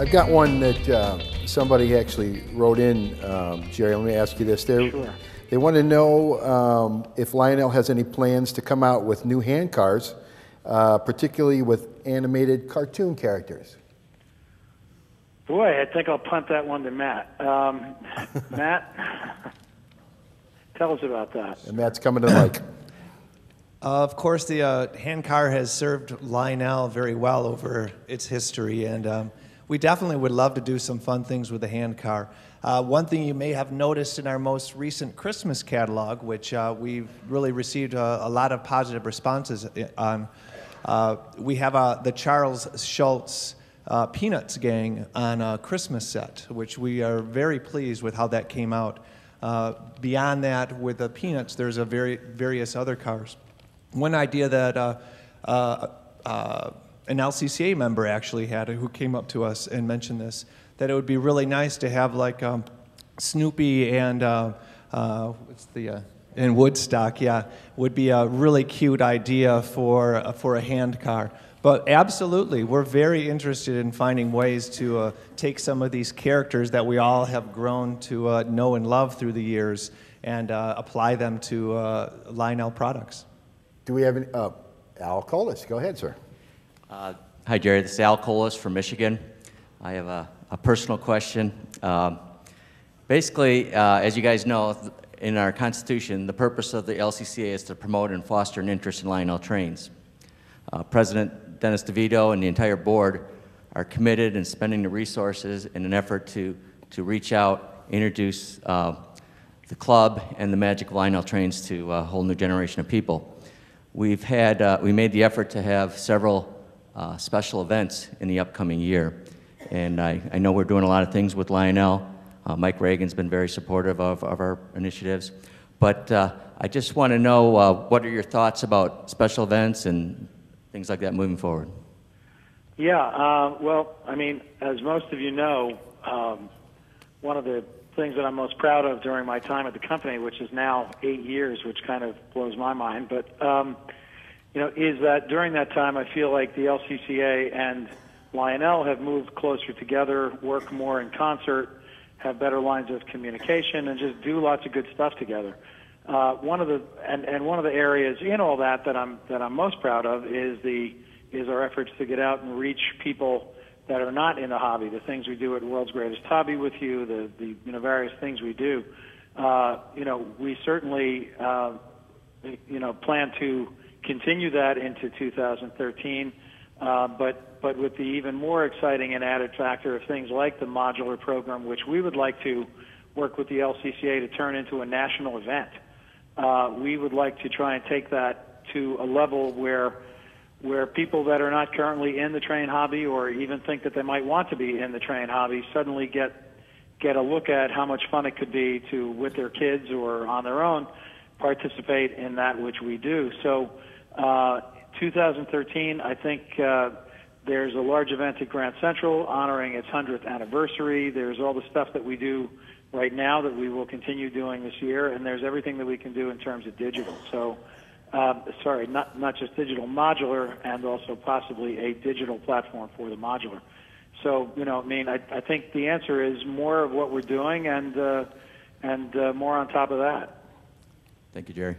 I've got one that somebody actually wrote in, Jerry. Let me ask you this. Sure. They want to know if Lionel has any plans to come out with new hand cars, particularly with animated cartoon characters. Boy, I think I'll punt that one to Matt. Matt, tell us about that. And Matt's coming to the mic. Of course, the hand car has served Lionel very well over its history, and we definitely would love to do some fun things with the hand car. One thing you may have noticed in our most recent Christmas catalog, which we've really received a lot of positive responses on, we have the Charles Schultz Peanuts gang on a Christmas set, which we are very pleased with how that came out. Beyond that, with the Peanuts, there's various other cars. One idea that an LCCA member actually had, who came up to us and mentioned this, that it would be really nice to have like Snoopy and and Woodstock, yeah, would be a really cute idea for a hand car. But absolutely, we're very interested in finding ways to take some of these characters that we all have grown to know and love through the years and apply them to Lionel products. Do we have any? Al Colas, go ahead, sir. Hi, Jerry. This is Al Colas from Michigan. I have a personal question. Basically, as you guys know, in our Constitution, the purpose of the LCCA is to promote and foster an interest in Lionel trains. President Dennis DeVito and the entire board are committed in spending the resources in an effort to reach out, introduce the club and the magic of Lionel trains to a whole new generation of people. We made the effort to have several special events in the upcoming year. And I know we're doing a lot of things with Lionel. Mike Reagan's been very supportive of our initiatives. But I just want to know what are your thoughts about special events and things like that moving forward? Yeah, well, I mean, as most of you know, one of the things that I'm most proud of during my time at the company, which is now 8 years, which kind of blows my mind, but you know, is that during that time I feel like the LCCA and Lionel have moved closer together, work more in concert, have better lines of communication, and just do lots of good stuff together. One of the areas in all that I'm most proud of is our efforts to get out and reach people that are not in the hobby. The things we do at World's Greatest Hobby with you, the you know, various things we do. You know, we certainly you know, plan to continue that into 2013. But with the even more exciting and added factor of things like the modular program, which we would like to work with the LCCA to turn into a national event. We would like to try and take that to a level where people that are not currently in the train hobby or even think that they might want to be in the train hobby suddenly get a look at how much fun it could be to, with their kids or on their own, participate in that which we do. So 2013, I think there's a large event at Grand Central honoring its 100th anniversary. There's all the stuff that we do right now that we will continue doing this year, and there's everything that we can do in terms of digital. So, sorry, not just digital, modular, and also possibly a digital platform for the modular. So, you know, I mean, I think the answer is more of what we're doing and more on top of that. Thank you, Jerry.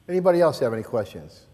Anybody else have any questions?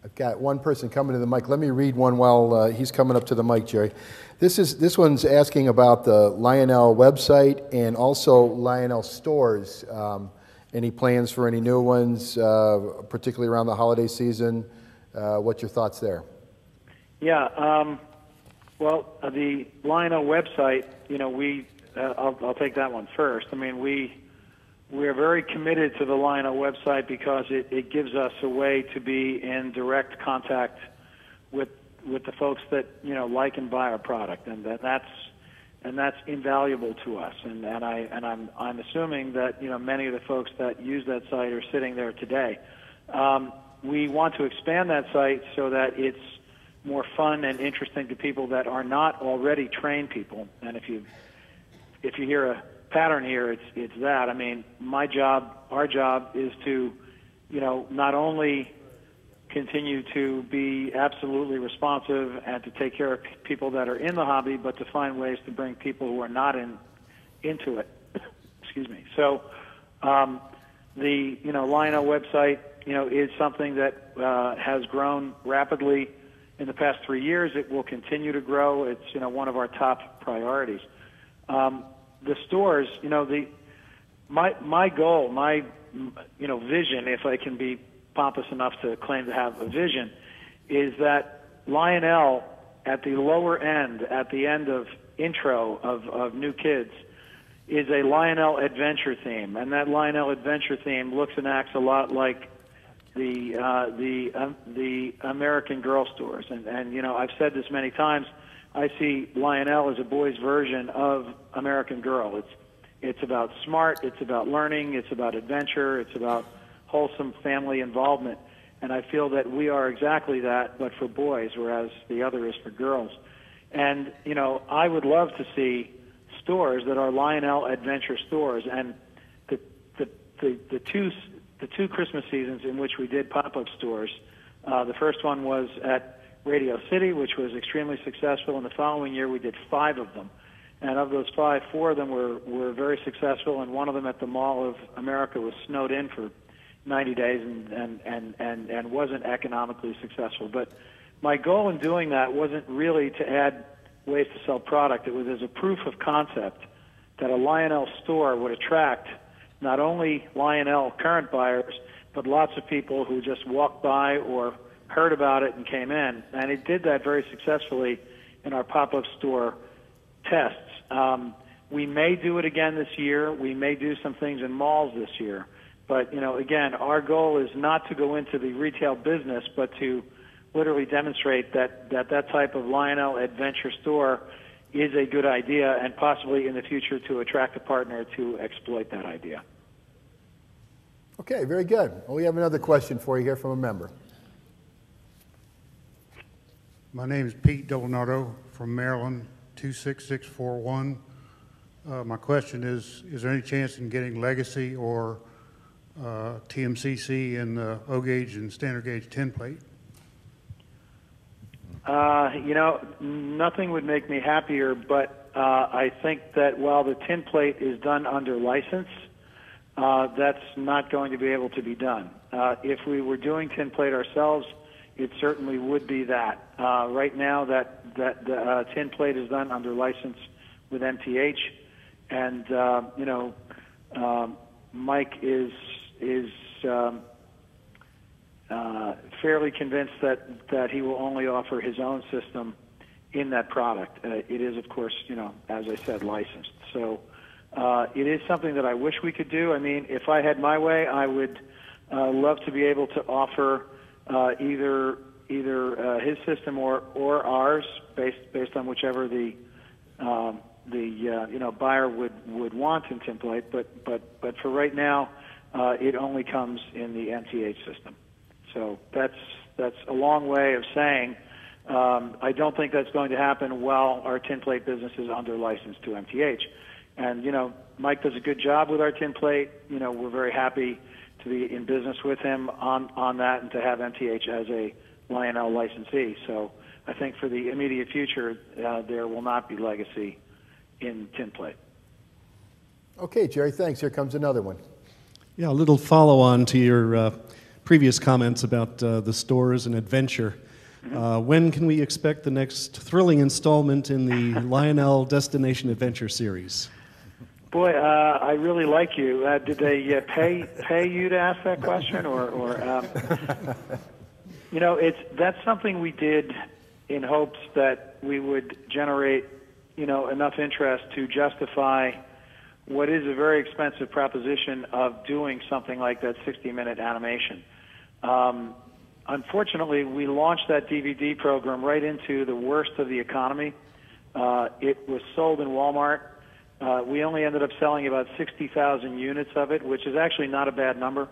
I've got one person coming to the mic. Let me read one while he's coming up to the mic, Jerry. This one's asking about the Lionel website and also Lionel stores. Any plans for any new ones, particularly around the holiday season? What's your thoughts there? Yeah, well, the Lionel website, you know, I'll take that one first. I mean, we are very committed to the Lionel website because it gives us a way to be in direct contact with the folks that, you know, like and buy our product, and that's invaluable to us. And I'm assuming that, you know, many of the folks that use that site are sitting there today. We want to expand that site so that it's more fun and interesting to people that are not already trained people. And if you hear a pattern here, it's that. I mean, my job, our job is to, you know, not only continue to be absolutely responsive and to take care of people that are in the hobby, but to find ways to bring people who are not into it. Excuse me. So the Lionel website is something that has grown rapidly in the past 3 years. It will continue to grow. It's one of our top priorities. The stores, my goal, my vision, if I can be pompous enough to claim to have a vision, is that Lionel at the lower end, at the end of intro of new kids, is a Lionel adventure theme, and that Lionel adventure theme looks and acts a lot like the American Girl stores. And I've said this many times. I see Lionel as a boy's version of American Girl. It's about smart, it's about learning, it's about adventure, it's about wholesome family involvement. And I feel that we are exactly that, but for boys, whereas the other is for girls. And I would love to see stores that are Lionel adventure stores. And the two Christmas seasons in which we did pop-up stores, the first one was at Radio City, which was extremely successful, and the following year we did 5 of them. And of those 5, 4 of them were very successful, and one of them at the Mall of America was snowed in for 90 days and wasn't economically successful. But my goal in doing that wasn't really to add ways to sell product. It was as a proof of concept that a Lionel store would attract not only Lionel current buyers, but lots of people who just walked by or heard about it and came in. And it did that very successfully in our pop-up store tests. We may do it again this year. We may do some things in malls this year. But, again, our goal is not to go into the retail business, but to literally demonstrate that type of Lionel adventure store is a good idea, and possibly in the future to attract a partner to exploit that idea. Okay, very good. Well, we have another question for you here from a member. My name is Pete Dolanardo from Maryland, 26641. My question is there any chance in getting Legacy or TMCC in the O-gauge and standard gauge tin plate? Nothing would make me happier, but I think that while the tin plate is done under license, that's not going to be able to be done. If we were doing tin plate ourselves, it certainly would be that. Right now, that tin plate is done under license with MTH, and Mike is fairly convinced that he will only offer his own system in that product. It is, of course, as I said, licensed. So it is something that I wish we could do. I mean, if I had my way, I would love to be able to offer either his system or ours, based on whichever the buyer would want in tin plate. But for right now, it only comes in the MTH system. So that's a long way of saying I don't think that's going to happen while our tin plate business is under license to MTH. And Mike does a good job with our tin plate. We're very happy to be in business with him on that and to have MTH as a Lionel licensee. So I think for the immediate future, there will not be Legacy in tin plate. Okay, Jerry, thanks. Here comes another one. Yeah, a little follow-on to your previous comments about the stores and adventure. When can we expect the next thrilling installment in the Lionel Destination Adventure series? Boy, I really like you. Did they pay you to ask that question, or that's something we did in hopes that we would generate enough interest to justify what is a very expensive proposition of doing something like that 60-minute animation. Unfortunately, we launched that DVD program right into the worst of the economy. It was sold in Walmart. We only ended up selling about 60,000 units of it, which is actually not a bad number.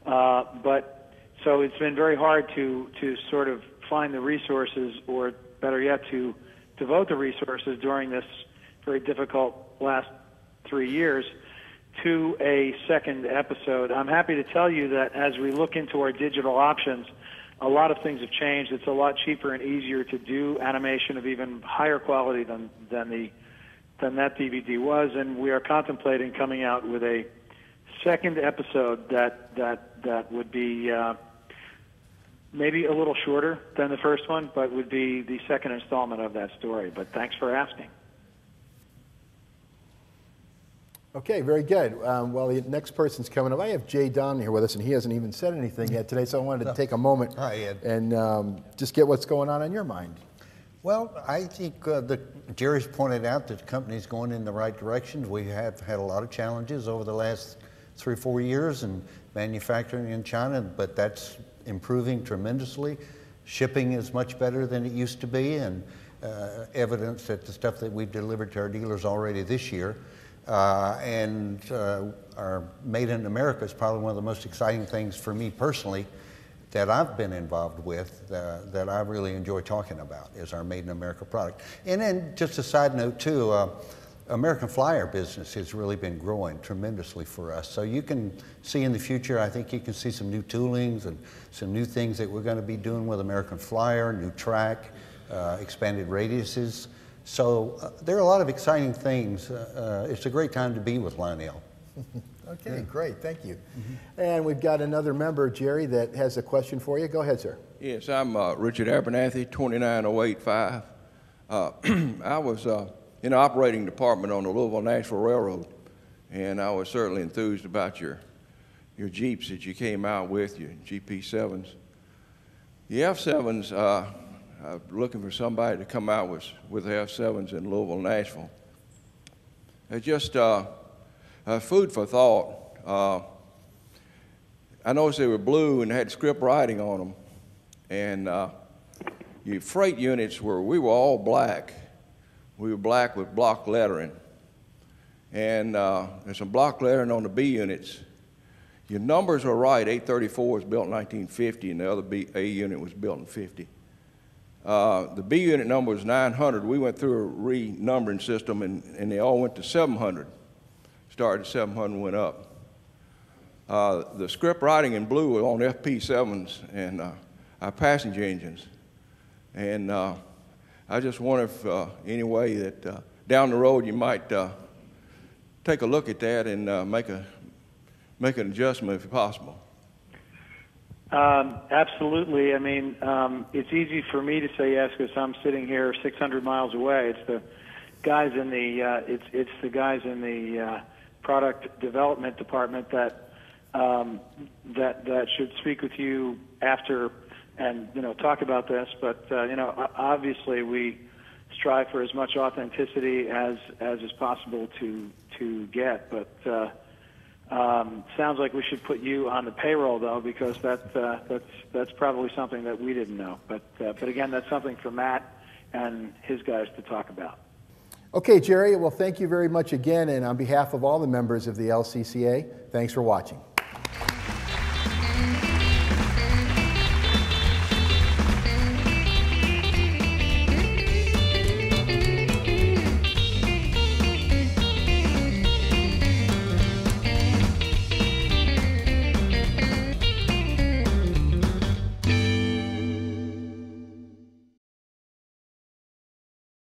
But so it's been very hard to sort of find the resources, or better yet, to devote the resources during this very difficult last 3 years to a second episode. I'm happy to tell you that as we look into our digital options, a lot of things have changed. It's a lot cheaper and easier to do animation of even higher quality than that DVD was, and we are contemplating coming out with a second episode that would be maybe a little shorter than the first one, but would be the second installment of that story. But thanks for asking. Okay, very good. Well, the next person's coming up. I have Jay Don here with us, and he hasn't even said anything yet today, so I wanted to take a moment and just get what's going on your mind. Well, I think Jerry's pointed out that the company's going in the right direction. We have had a lot of challenges over the last 3 or 4 years in manufacturing in China, but that's improving tremendously. Shipping is much better than it used to be, and evidence that the stuff that we've delivered to our dealers already this year. Our Made in America is probably one of the most exciting things for me personally that I've been involved with, that I really enjoy talking about, is our Made in America product. And then just a side note too, American Flyer business has really been growing tremendously for us. So you can see in the future, I think you can see some new toolings and some new things that we're going to be doing with American Flyer, new track, expanded radiuses. So there are a lot of exciting things. It's a great time to be with Lionel. Okay, great, thank you. And we've got another member, Jerry, that has a question for you. Go ahead, sir. Yes, I'm Richard Abernathy, 29085. I was in the operating department on the Louisville-Nashville Railroad, and I was certainly enthused about your Jeeps that you came out with, your GP7s. The F7s, I'm looking for somebody to come out with F7s in Louisville-Nashville. They're just food for thought. I noticed they were blue and had script writing on them, and your freight units we were all black. We were black with block lettering, and there's some block lettering on the B units. Your numbers are right. 834 was built in 1950, and the other A unit was built in 50. The B unit number was 900. We went through a renumbering system, and they all went to 700. Started at 700 and went up. The script writing in blue was on FP7s and our passenger engines. And I just wonder if any way that down the road you might take a look at that and make an adjustment if possible. Absolutely. I mean, it's easy for me to say yes because I'm sitting here 600 miles away. It's the guys in the product development department that should speak with you after and talk about this. But obviously we strive for as much authenticity as is possible to get. But sounds like we should put you on the payroll, though, because that's probably something that we didn't know. But again, that's something for Matt and his guys to talk about. Okay, Jerry, well, thank you very much again, and on behalf of all the members of the LCCA, thanks for watching.